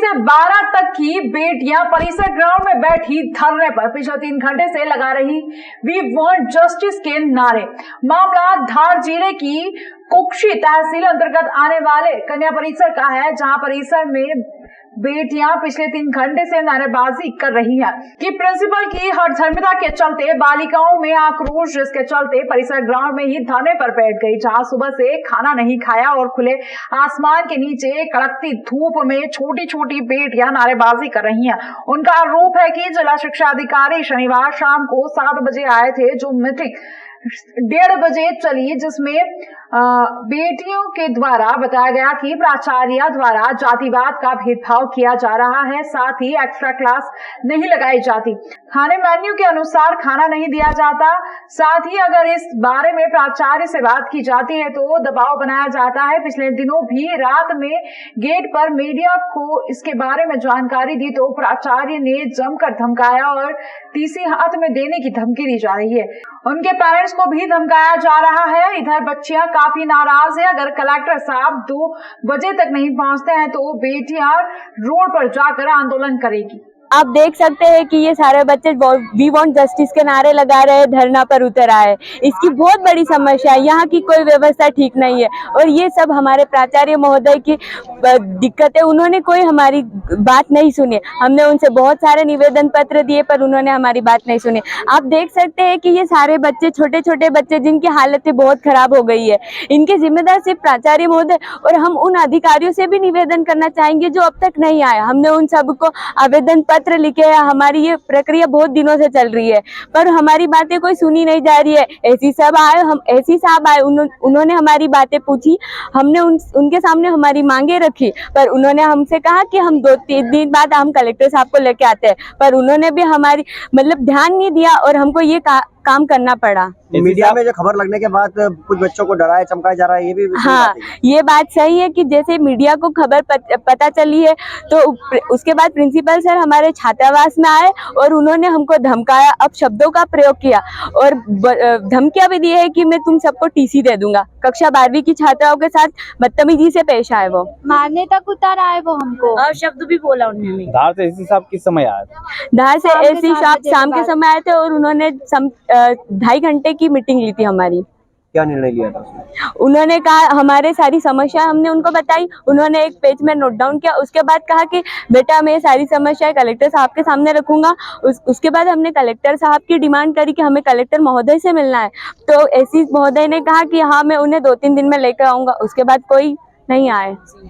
से 12 तक की बेटियां परिसर ग्राउंड में बैठी धरने पर पिछले 3 घंटे से लगा रही वी वांट जस्टिस के नारे। मामला धार जिले की कुक्षी तहसील अंतर्गत आने वाले कन्या परिसर का है, जहां परिसर में बेटियां पिछले 3 घंटे से नारेबाजी कर रही हैं कि प्रिंसिपल की हठधर्मिता के चलते बालिकाओं में आक्रोश, जिसके चलते परिसर ग्राउंड में ही धरने पर बैठ गई, जहां सुबह से खाना नहीं खाया और खुले आसमान के नीचे कड़कती धूप में छोटी छोटी बेटियां नारेबाजी कर रही हैं। उनका आरोप है कि जिला शिक्षा अधिकारी शनिवार शाम को 7 बजे आए थे, जो मीटिंग 1:30 बजे चली, जिसमें बेटियों के द्वारा बताया गया कि प्राचार्य द्वारा जातिवाद का भेदभाव किया जा रहा है, साथ ही एक्स्ट्रा क्लास नहीं लगाई जाती, खाने मेन्यू के अनुसार खाना नहीं दिया जाता, साथ ही अगर इस बारे में प्राचार्य से बात की जाती है तो दबाव बनाया जाता है। पिछले दिनों भी रात में गेट पर मीडिया को इसके बारे में जानकारी दी तो प्राचार्य ने जमकर धमकाया और टीसी हाथ में देने की धमकी दी जा रही है। उनके पेरेंट्स को भी धमकाया जा रहा है। इधर बच्चियां काफी नाराज है। अगर कलेक्टर साहब 2 बजे तक नहीं पहुंचते हैं तो बेटियां रोड पर जाकर आंदोलन करेगी। आप देख सकते हैं कि ये सारे बच्चे वी वांट जस्टिस के नारे लगा रहे हैं, धरना पर उतर आए। इसकी बहुत बड़ी समस्या है, यहाँ की कोई व्यवस्था ठीक नहीं है और ये सब हमारे प्राचार्य महोदय की दिक्कत है। उन्होंने कोई हमारी बात नहीं सुनी। हमने उनसे बहुत सारे निवेदन पत्र दिए पर उन्होंने हमारी बात नहीं सुनी। आप देख सकते हैं कि ये सारे बच्चे छोटे छोटे बच्चे जिनकी हालतें बहुत खराब हो गई है, इनके जिम्मेदार सिर्फ प्राचार्य महोदय और हम उन अधिकारियों से भी निवेदन करना चाहेंगे जो अब तक नहीं आए। हमने उन सबको आवेदन पत्र लिखे हैं। हमारी ये प्रक्रिया बहुत दिनों से चल रही है पर हमारी बातें कोई सुनी नहीं जा रही है। एसी साहब आए, उन्होंने हमारी बातें पूछी, हमने उनके सामने हमारी मांगे रखी पर उन्होंने हमसे कहा कि हम 2-3 दिन बाद हम कलेक्टर साहब को लेके आते हैं, पर उन्होंने भी हमारी ध्यान नहीं दिया और हमको ये काम करना पड़ा। मीडिया में जो खबर लगने के बाद कुछ बच्चों को डराया चमकाया जा रहा है, ये भी हाँ, ये बात सही है कि जैसे मीडिया को खबर पता चली है तो उसके बाद प्रिंसिपल सर हमारे छात्रावास में आए और उन्होंने हमको धमकाया, अपशब्दों का प्रयोग किया और धमकियां भी दी है कि मैं तुम सबको टीसी दे दूंगा। कक्षा 12वीं की छात्राओं के साथ बदतमीजी से पेश आए, वो मारने तक उतर आए, वो हमको और शब्द भी बोला उन्होंने। धार से एसी साहब किस समय आए? धार से एसी साहब शाम के समय आए थे और उन्होंने 2.5 घंटे की मीटिंग ली थी हमारी। क्या निर्णय लिया था? उन्होंने कहा हमारे सारी समस्या हमने उनको बताई, उन्होंने एक पेज में नोट डाउन किया, उसके बाद कहा कि बेटा मैं सारी समस्याएं कलेक्टर साहब के सामने रखूंगा। उसके बाद हमने कलेक्टर साहब की डिमांड करी कि हमें कलेक्टर महोदय से मिलना है, तो एसी महोदय ने कहा कि हाँ मैं उन्हें 2-3 दिन में लेकर आऊंगा। उसके बाद कोई नहीं आए।